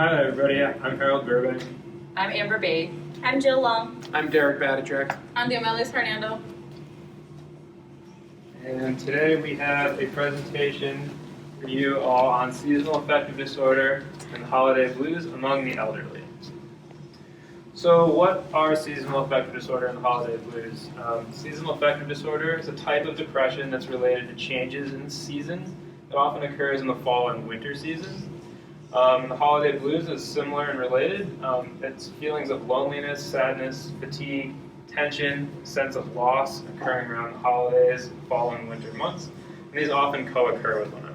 Hi there, everybody. I'm Harold Burbank. I'm Amber Bay. I'm Jill Long. I'm Derek Batichek. I'm Diomedes Hernando. And today we have a presentation for you all on seasonal affective disorder and holiday blues among the elderly. So what are seasonal affective disorder and the holiday blues? Seasonal affective disorder is a type of depression that's related to changes in seasons that often occurs in the fall and winter seasons. The holiday blues is similar and related. It's feelings of loneliness, sadness, fatigue, tension, sense of loss occurring around the holidays, fall and winter months. And these often co-occur with one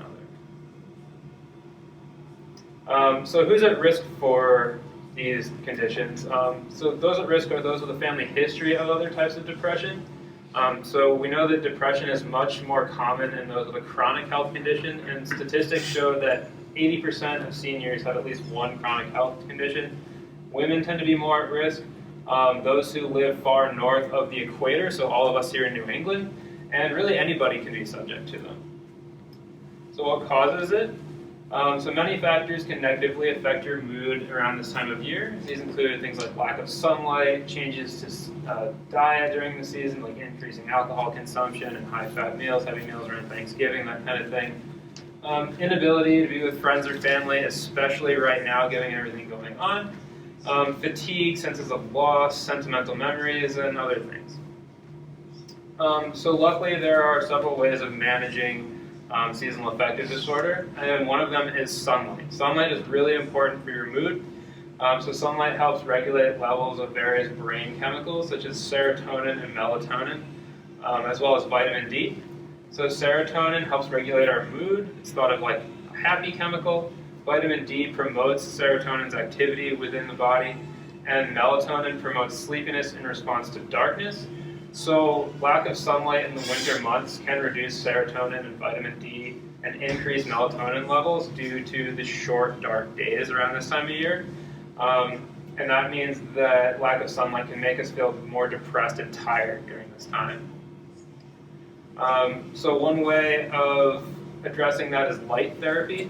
another. So who's at risk for these conditions? So those at risk are those with a family history of other types of depression. So we know that depression is much more common in those with a chronic health condition, and statistics show that 80% of seniors have at least one chronic health condition. Women tend to be more at risk. Those who live far north of the equator, so all of us here in New England, and really anybody can be subject to them. So what causes it? So many factors can negatively affect your mood around this time of year. These include things like lack of sunlight, changes to diet during the season, like increasing alcohol consumption and high-fat meals, heavy meals around Thanksgiving, that kind of thing. Inability to be with friends or family, especially right now, given everything going on. Fatigue, senses of loss, sentimental memories, and other things. So luckily, there are several ways of managing seasonal affective disorder, and one of them is sunlight. Sunlight is really important for your mood. So sunlight helps regulate levels of various brain chemicals, such as serotonin and melatonin, as well as vitamin D. So serotonin helps regulate our mood. It's thought of like a happy chemical. Vitamin D promotes serotonin's activity within the body, and melatonin promotes sleepiness in response to darkness. So lack of sunlight in the winter months can reduce serotonin and vitamin D and increase melatonin levels due to the short, dark days around this time of year. And that means that lack of sunlight can make us feel more depressed and tired during this time. So one way of addressing that is light therapy.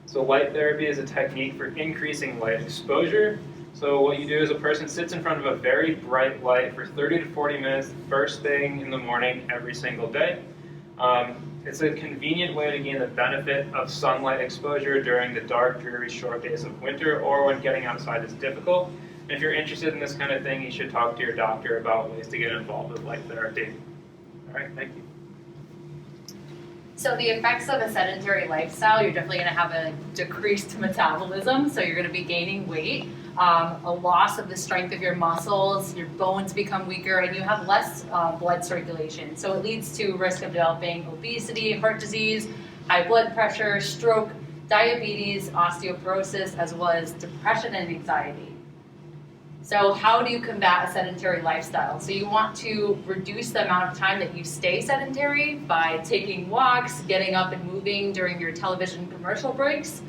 So light therapy is a technique for increasing light exposure. So what you do is a person sits in front of a very bright light for 30 to 40 minutes first thing in the morning every single day. It's a convenient way to gain the benefit of sunlight exposure during the dark, dreary, short days of winter or when getting outside is difficult. And if you're interested in this kind of thing, you should talk to your doctor about ways to get involved with light therapy. All right, thank you. So the effects of a sedentary lifestyle, you're definitely going to have a decreased metabolism, so you're going to be gaining weight, a loss of the strength of your muscles, your bones become weaker, and you have less blood circulation. So it leads to risk of developing obesity, heart disease, high blood pressure, stroke, diabetes, osteoporosis, as well as depression and anxiety. So how do you combat a sedentary lifestyle? So you want to reduce the amount of time that you stay sedentary by taking walks, getting up and moving during your television commercial breaks,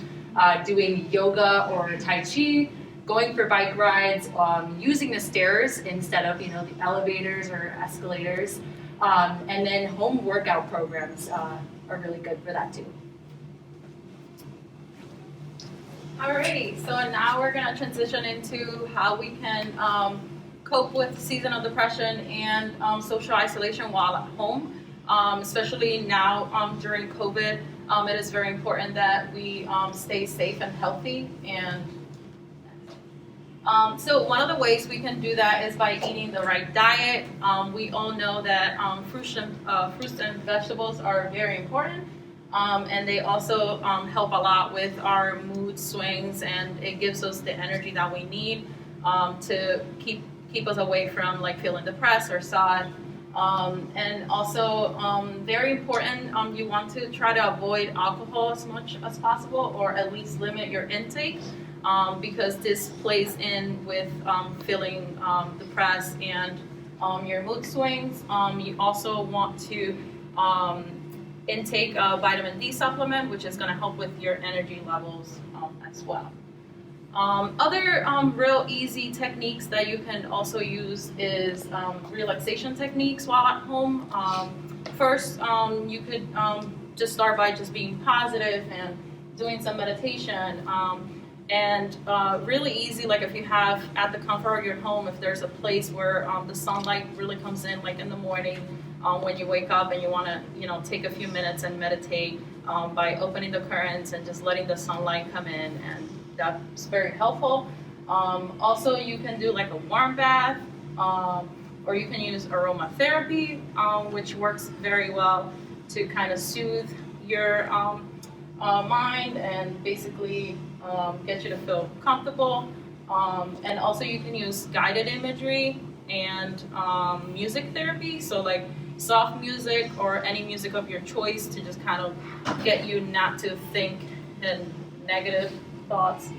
doing yoga or Tai Chi, going for bike rides, using the stairs instead of the elevators or escalators, and then home workout programs are really good for that too. Alrighty, so now we're going to transition into how we can cope with seasonal depression and social isolation while at home, especially now during COVID. It is very important that we stay safe and healthy. And so one of the ways we can do that is by eating the right diet. We all know that fruits and vegetables are very important. And they also help a lot with our mood swings, and it gives us the energy that we need to keep us away from like feeling depressed or sad. And also very important, you want to try to avoid alcohol as much as possible, or at least limit your intake, because this plays in with feeling depressed and your mood swings. You also want to intake a vitamin D supplement, which is going to help with your energy levels as well. Other real easy techniques that you can also use is relaxation techniques while at home. First, you could just start by just being positive and doing some meditation. And really easy, like if you have at the comfort of your home, if there's a place where the sunlight really comes in, like in the morning when you wake up and you want to, take a few minutes and meditate by opening the curtains and just letting the sunlight come in, and that's very helpful. Also, you can do like a warm bath, or you can use aromatherapy, which works very well to kind of soothe your mind and basically get you to feel comfortable. And also you can use guided imagery and music therapy, so like soft music or any music of your choice to just kind of get you not to think in negative thoughts.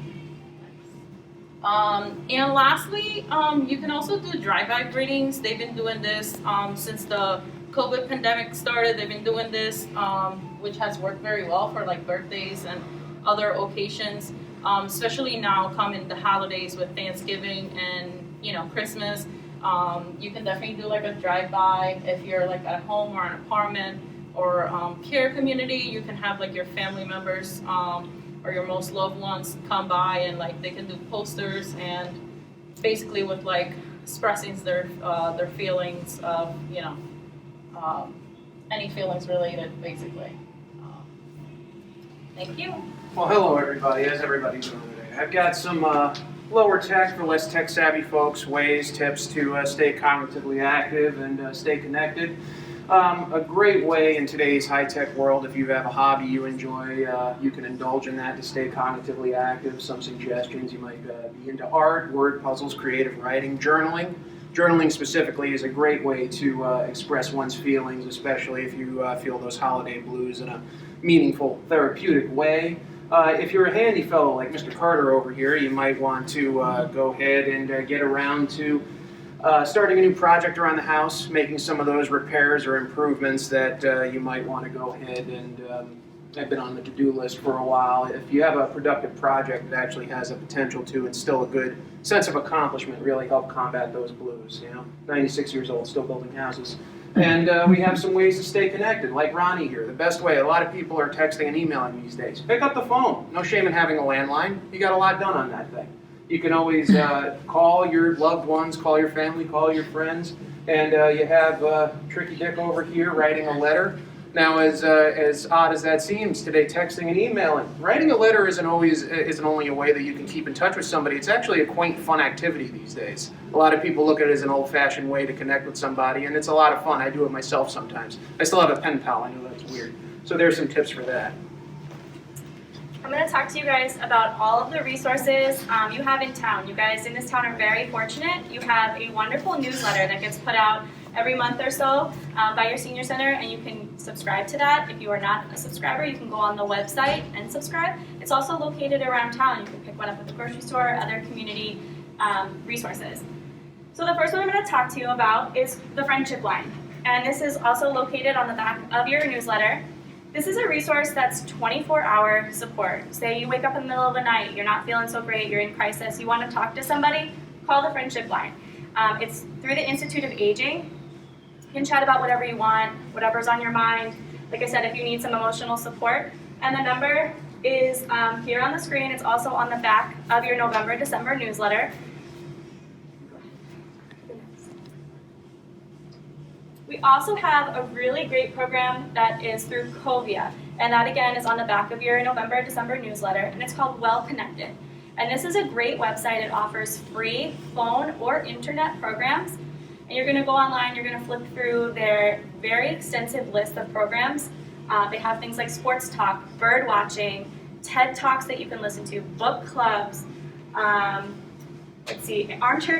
And lastly, you can also do dry vibe readings. They've been doing this since the COVID pandemic started. They've been doing this, which has worked very well for like birthdays and other occasions, especially now coming the holidays with Thanksgiving and Christmas. You can definitely do like a drive-by if you're like at home or an apartment or care community. You can have like your family members or your most loved ones come by, and like they can do posters and basically with like expressing their feelings of any feelings related, basically. Thank you. Well, hello everybody. How's everybody doing today? I've got some lower tech, for less tech savvy folks, ways, tips to stay cognitively active and stay connected. A great way in today's high-tech world, if you have a hobby you enjoy, you can indulge in that to stay cognitively active. Some suggestions: you might be into art, word puzzles, creative writing, journaling. Journaling specifically is a great way to express one's feelings, especially if you feel those holiday blues in a meaningful, therapeutic way. If you're a handy fellow like Mr. Carter over here, you might want to go ahead and get around to starting a new project around the house, making some of those repairs or improvements that you might want to go ahead and have been on the to-do list for a while. If you have a productive project that actually has a potential to instill a good sense of accomplishment, really help combat those blues. 96 years old, still building houses. And we have some ways to stay connected, like Ronnie here. The best way, a lot of people are texting and emailing these days. Pick up the phone. No shame in having a landline. You got a lot done on that thing. You can always call your loved ones, call your family, call your friends, and you have Tricky Dick over here writing a letter. Now, as odd as that seems today, texting and emailing, writing a letter isn't only a way that you can keep in touch with somebody. It's actually a quaint, fun activity these days. A lot of people look at it as an old-fashioned way to connect with somebody, and it's a lot of fun. I do it myself sometimes. I still have a pen pal. I know that's weird. So there's some tips for that. I'm going to talk to you guys about all of the resources you have in town. You guys in this town are very fortunate. You have a wonderful newsletter that gets put out every month or so by your senior center, and you can subscribe to that. If you are not a subscriber, you can go on the website and subscribe. It's also located around town. You can pick one up at the grocery store, other community resources. So the first one I'm going to talk to you about is the Friendship Line, and this is also located on the back of your newsletter. This is a resource that's 24-hour support. Say you wake up in the middle of the night, you're not feeling so great, you're in crisis, you want to talk to somebody, call the Friendship Line. It's through the Institute of Aging. You can chat about whatever you want, whatever's on your mind. Like I said, if you need some emotional support. And the number is here on the screen. It's also on the back of your November-December newsletter. We also have a really great program that is through Covia, and that again is on the back of your November-December newsletter, and it's called Well Connected. And this is a great website. It offers free phone or internet programs, and you're going to go online, you're going to flip through their very extensive list of programs. They have things like sports talk, bird watching, TED Talks that you can listen to, book clubs, armchair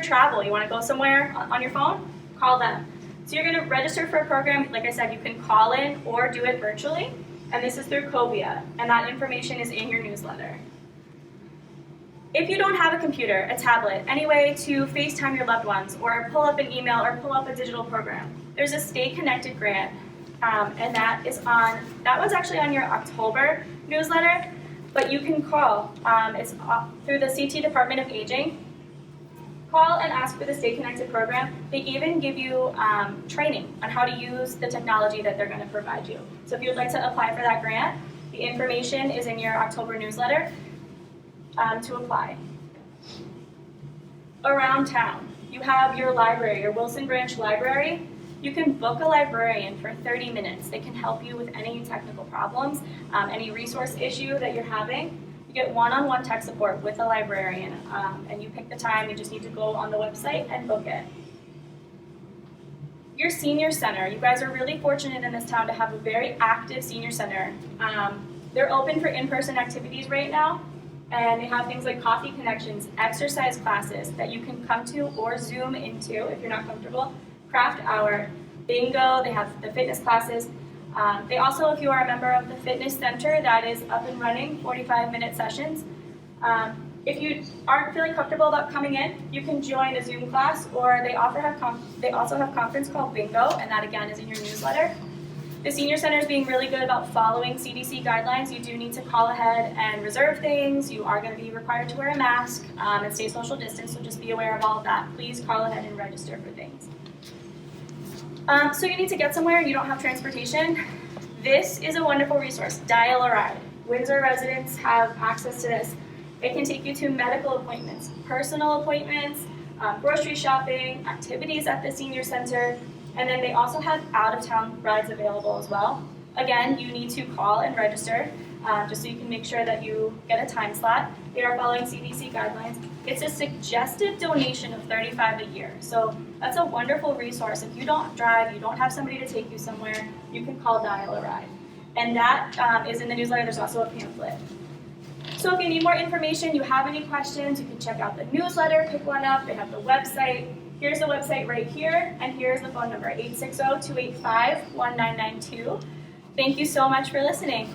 travel. You want to go somewhere on your phone? Call them. So you're going to register for a program. Like I said, you can call in or do it virtually, and this is through Covia, and that information is in your newsletter. If you don't have a computer, a tablet, any way to FaceTime your loved ones or pull up an email or pull up a digital program, there's a Stay Connected grant, and that one's actually on your October newsletter, but you can call. It's through the CT Department of Aging. Call and ask for the Stay Connected program. They even give you training on how to use the technology that they're going to provide you. So if you'd like to apply for that grant, the information is in your October newsletter. to apply. Around town, you have your library, your Wilson Branch Library. You can book a librarian for 30 minutes. They can help you with any technical problems, any resource issue that you're having. You get one-on-one tech support with a librarian, and you pick the time. You just need to go on the website and book it. Your senior center, you guys are really fortunate in this town to have a very active senior center. They're open for in-person activities right now, and they have things like coffee connections, exercise classes that you can come to or Zoom into if you're not comfortable, craft hour, bingo, they have the fitness classes. They also, if you are a member of the fitness center, that is up and running, 45-minute sessions. If you aren't feeling comfortable about coming in, you can join a Zoom class, or they also have conference called Bingo, and that again is in your newsletter. The senior center is being really good about following CDC guidelines. You do need to call ahead and reserve things. You are going to be required to wear a mask and stay social distance, so just be aware of all of that. Please call ahead and register for things. So you need to get somewhere and you don't have transportation. This is a wonderful resource, DialARide. Windsor residents have access to this. It can take you to medical appointments, personal appointments, grocery shopping, activities at the senior center, and then they also have out-of-town rides available as well. Again, you need to call and register just so you can make sure that you get a time slot. They are following CDC guidelines. It's a suggested donation of $35 a year, so that's a wonderful resource. If you don't drive, you don't have somebody to take you somewhere, you can call DialARide. And that is in the newsletter. There's also a pamphlet. So if you need more information, you have any questions, you can check out the newsletter, pick one up. They have the website. Here's the website right here, and here's the phone number, 860-285-1992. Thank you so much for listening.